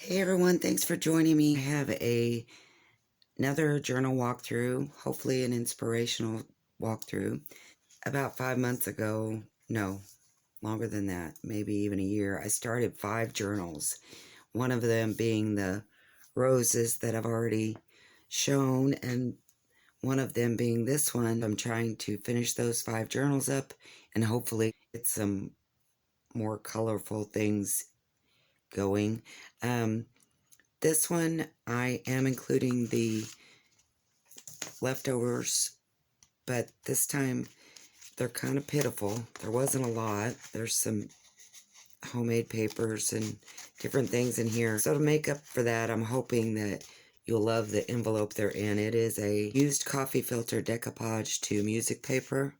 Hey everyone, thanks for joining me. I have another journal walkthrough, hopefully an inspirational walkthrough. About 5 months ago, no, longer than that, maybe even a year, I started 5 journals. One of them being the roses that I've already shown, and one of them being this one. I'm trying to finish those 5 journals up and hopefully get some more colorful things going. This one, I am including the leftovers, but this time they're kind of pitiful. There wasn't a lot. There's some homemade papers and different things in here. So to make up for that, I'm hoping that you'll love the envelope they're in. It is a used coffee filter decoupage to music paper.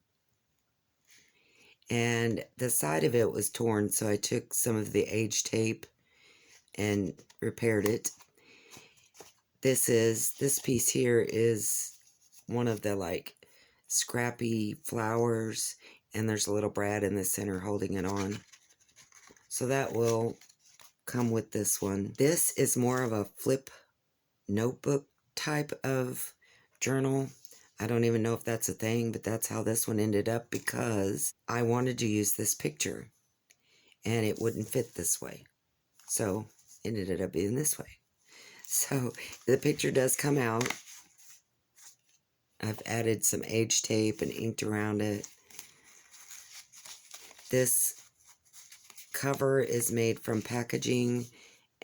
And the side of it was torn, so I took some of the age tape and repaired it. This piece here is one of the like scrappy flowers, and there's a little Brad in the center holding it on. So that will come with this one. This is more of a flip notebook type of journal. I don't even know if that's a thing, but that's how this one ended up because I wanted to use this picture and it wouldn't fit this way. So it ended up being this way. So the picture does come out. I've added some age tape and inked around it. This cover is made from packaging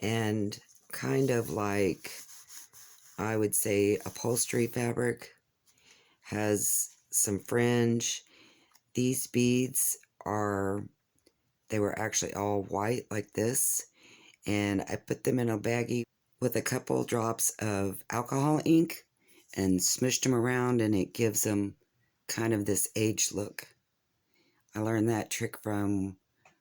and kind of like, I would say, upholstery fabric. Has some fringe. These beads they were actually all white like this, and I put them in a baggie with a couple drops of alcohol ink and smushed them around, and it gives them kind of this aged look. I learned that trick from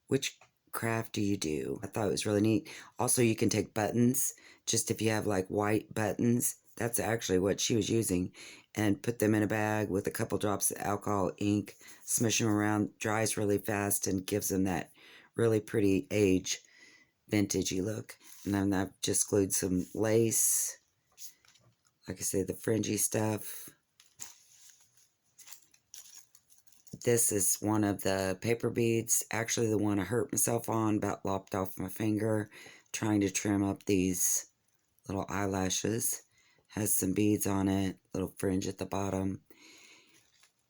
Which Craft Do You Do? I thought it was really neat. Also, you can take buttons, just if you have like white buttons, that's actually what she was using, and put them in a bag with a couple drops of alcohol ink, smush them around, dries really fast, and gives them that really pretty age, vintagey look. And then I've just glued some lace, like I said, the fringy stuff. This is one of the paper beads, actually the one I hurt myself on, about lopped off my finger, trying to trim up these little eyelashes. Has some beads on it, little fringe at the bottom,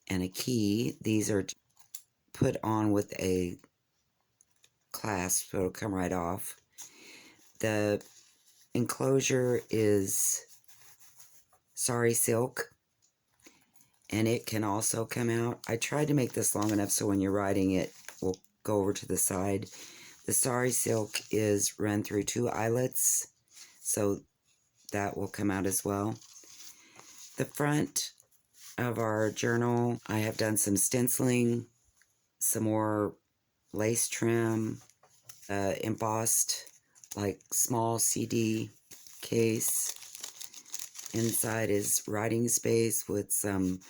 and a key. These are put on with a clasp, so it'll come right off. The enclosure is sari silk, and it can also come out. I tried to make this long enough so when you're writing it will go over to the side. The sari silk is run through 2 eyelets, so that will come out as well. The front of our journal, I have done some stenciling, some more lace trim, embossed like small CD case. Inside is writing space with some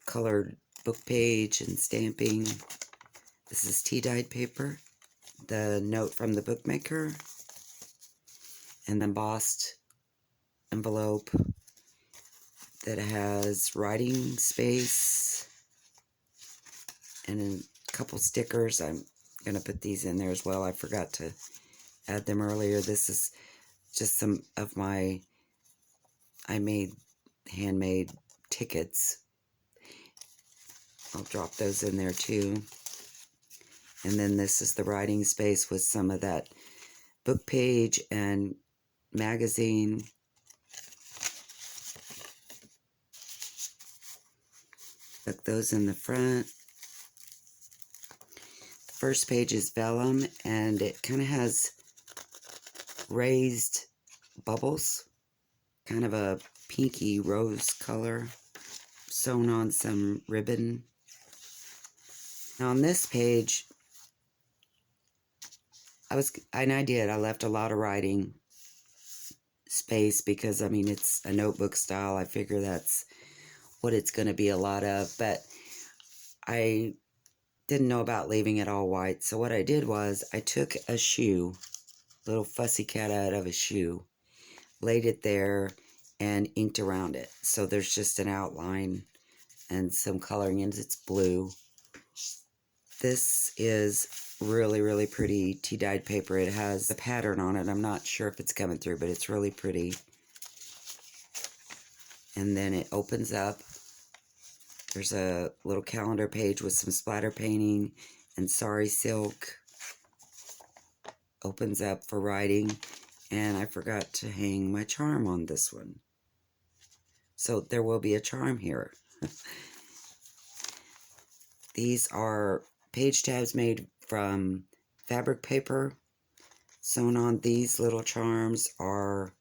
colored book page and stamping. This is tea-dyed paper. The note from the bookmaker. And the embossed envelope that has writing space. And a couple stickers. I'm going to put these in there as well. I forgot to add them earlier. This is just some of my, I made handmade tickets. I'll drop those in there too. And then this is the writing space with some of that book page and magazine. Tuck those in the front. The first page is vellum, and it kind of has raised bubbles, kind of a pinky rose color, sewn on some ribbon. Now on this page, I left a lot of writing space because, I mean, it's a notebook style. I figure that's what it's going to be a lot of, but I didn't know about leaving it all white. So what I did was I took a shoe little fussy cat out of a shoe. Laid it there and inked around it. So there's just an outline and some coloring, and it's blue. This is really, really pretty tea-dyed paper. It has a pattern on it. I'm not sure if it's coming through, but it's really pretty. And then it opens up. There's a little calendar page with some splatter painting and sari silk. Opens up for writing. And I forgot to hang my charm on this one. So there will be a charm here. These are page tabs made from fabric paper. Sewn on. These little charms are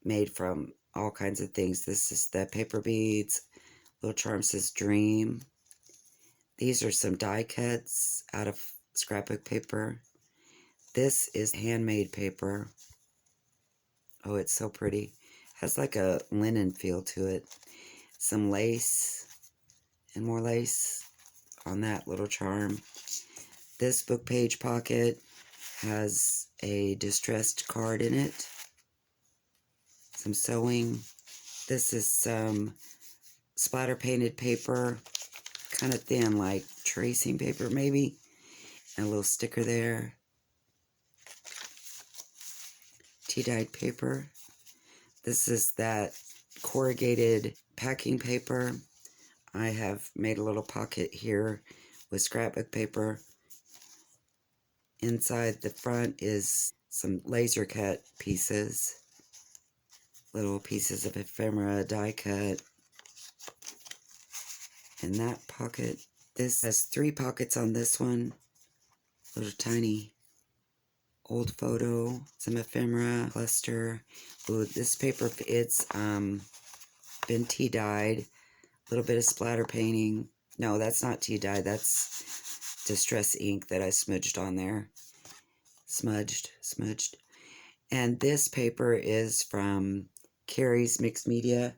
made from all kinds of things. This is the paper beads. Little charm says dream. These are some die cuts out of scrapbook paper. This is handmade paper. Oh, it's so pretty. Has like a linen feel to it. Some lace and more lace on that little charm. This book page pocket has a distressed card in it. Some sewing. This is some splatter painted paper, kind of thin, like tracing paper maybe. And a little sticker there. Tea-dyed paper. This is that corrugated packing paper. I have made a little pocket here with scrapbook paper. Inside the front is some laser cut pieces. Little pieces of ephemera die cut. In that pocket. This has 3 pockets on this one. Little tiny old photo. Some ephemera cluster. Ooh, this paper, it's been tea dyed. A little bit of splatter painting. No, that's not tea dye. That's distress ink that I smudged on there. Smudged. And this paper is from Carrie's Mixed Media.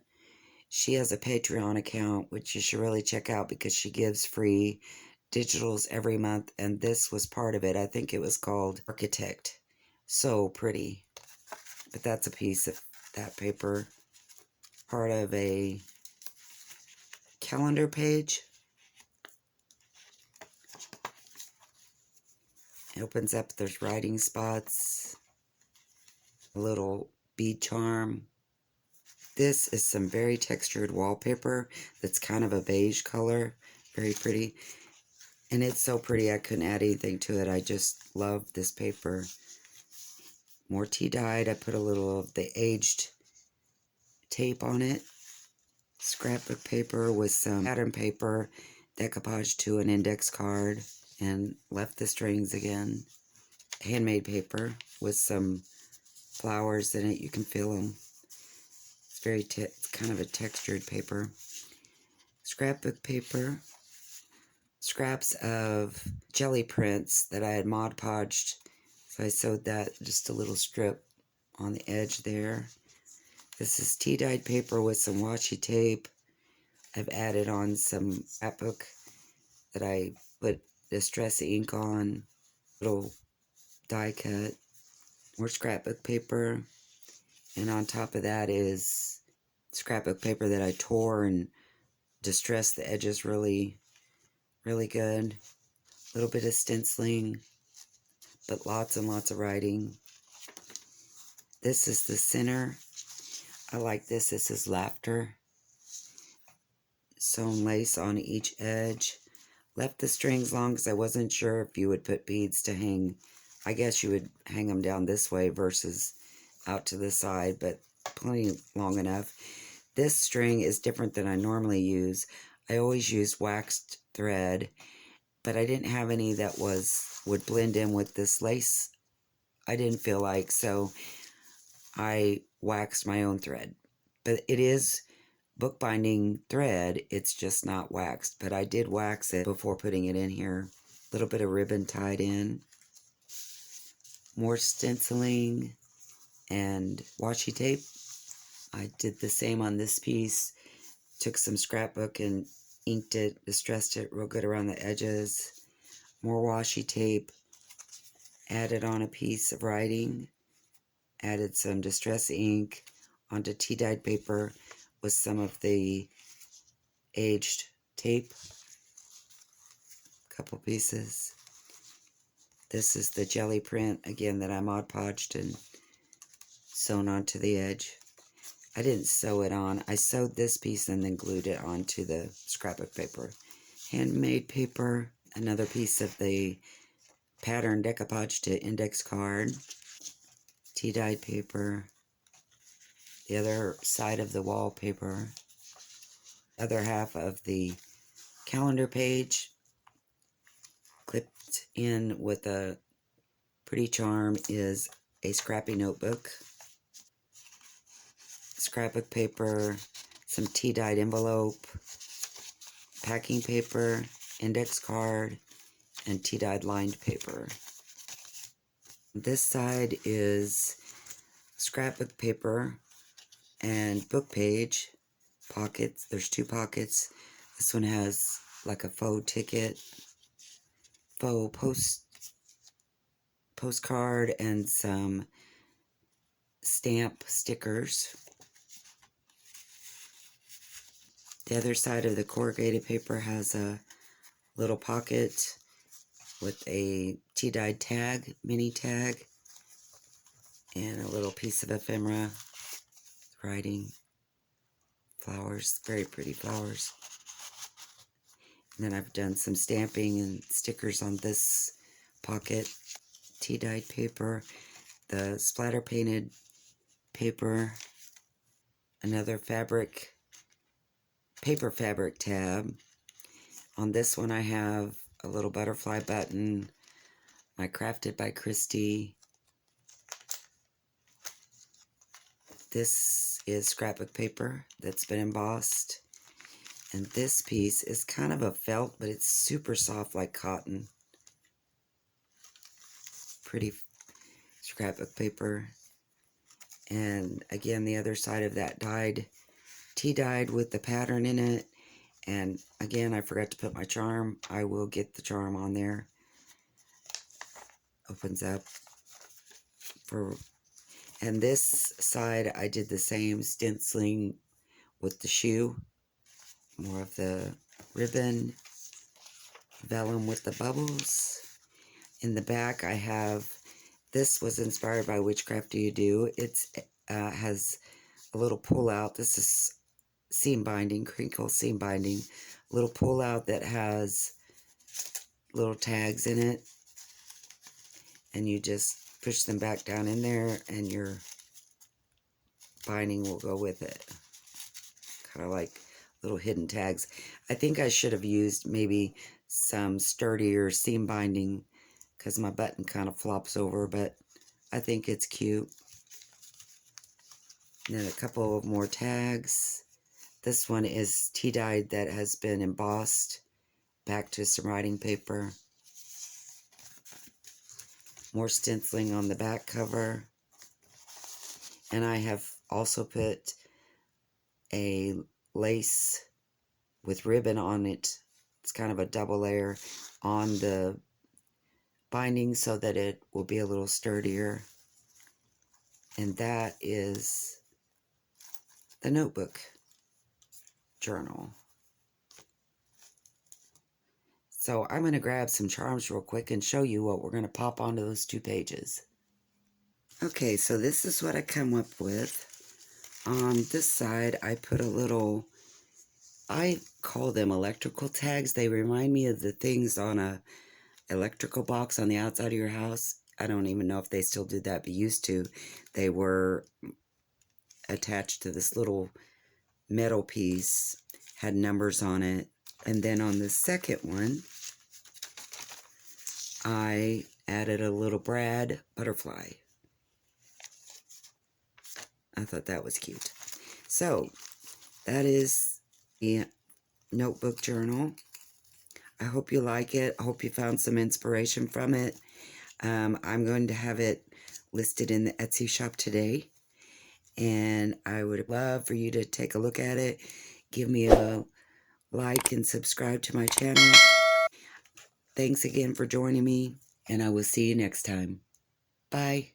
She has a Patreon account, which you should really check out because she gives free digitals every month. And this was part of it. I think it was called Architect. So pretty. But that's a piece of that paper. Part of a calendar page. It opens up, there's writing spots, a little bead charm. This is some very textured wallpaper that's kind of a beige color, very pretty. And it's so pretty I couldn't add anything to it. I just love this paper. More tea dyed. I put a little of the aged tape on it. Scrapbook paper with some pattern paper, decoupage to an index card. And left the strings again. Handmade paper with some flowers in it. You can feel them. It's very it's kind of a textured paper. Scrapbook paper. Scraps of jelly prints that I had Mod Podged. So I sewed that, just a little strip on the edge there. This is tea-dyed paper with some washi tape. I've added on some scrapbook that I put distress ink on, little die cut, more scrapbook paper, and on top of that is scrapbook paper that I tore and distressed the edges really good. A little bit of stenciling, but lots and lots of writing. This is the center. I like this. This is laughter. Sewn lace on each edge. Left the strings long because I wasn't sure if you would put beads to hang. I guess you would hang them down this way versus out to the side, but plenty long enough. This string is different than I normally use. I always use waxed thread, but I didn't have any that would blend in with this lace. I didn't feel like, so I waxed my own thread. But it is bookbinding thread, it's just not waxed, but I did wax it before putting it in here. A little bit of ribbon tied in, more stenciling and washi tape. I did the same on this piece, took some scrapbook and inked it, distressed it real good around the edges, more washi tape, added on a piece of writing, added some distress ink onto tea-dyed paper with some of the aged tape, a couple pieces. This is the jelly print, again, that I Mod Podged and sewn onto the edge. I didn't sew it on. I sewed this piece and then glued it onto the scrapbook paper. Handmade paper, another piece of the pattern decoupage to index card, tea-dyed paper, the other side of the wallpaper, other half of the calendar page, clipped in with a pretty charm is a scrappy notebook, scrapbook paper, some tea-dyed envelope, packing paper, index card, and tea-dyed lined paper. This side is scrapbook paper and book page pockets. There's two pockets. This one has like a faux ticket, faux postcard, and some stamp stickers. The other side of the corrugated paper has a little pocket with a tea-dyed tag, mini tag, and a little piece of ephemera, writing, flowers, very pretty flowers. And then I've done some stamping and stickers on this pocket. Tea-dyed paper, the splatter painted paper, another paper fabric tab. On this one I have a little butterfly button, my Crafted by Christy. This is scrapbook paper that's been embossed. And this piece is kind of a felt, but it's super soft like cotton. Pretty scrapbook paper. And again, the other side of that tea-dyed with the pattern in it. And again, I forgot to put my charm. I will get the charm on there. Opens up and this side I did the same stenciling with the shoe. More of the ribbon, vellum with the bubbles. In the back I have, this was inspired by Witchcraft Do You Do. It's has a little pull out. This is seam binding, crinkle seam binding. A little pull out that has little tags in it. And you just push them back down in there and your binding will go with it. Kind of like little hidden tags. I think I should have used maybe some sturdier seam binding because my button kind of flops over, but I think it's cute. And then a couple of more tags. This one is tea-dyed that has been embossed back to some writing paper. More stenciling on the back cover. And I have also put a lace with ribbon on it. It's kind of a double layer on the binding so that it will be a little sturdier. And that is the notebook journal. So I'm going to grab some charms real quick and show you what we're going to pop onto those two pages. Okay, so this is what I come up with. On this side, I put a little, I call them electrical tags. They remind me of the things on a electrical box on the outside of your house. I don't even know if they still do that, but used to. They were attached to this little metal piece, had numbers on it. And then on the second one, I added a little brad butterfly. I thought that was cute. So, that is the notebook journal. I hope you like it. I hope you found some inspiration from it. I'm going to have it listed in the Etsy shop today. And I would love for you to take a look at it. Give me a like and subscribe to my channel. Thanks again for joining me. and I will see you next time. Bye.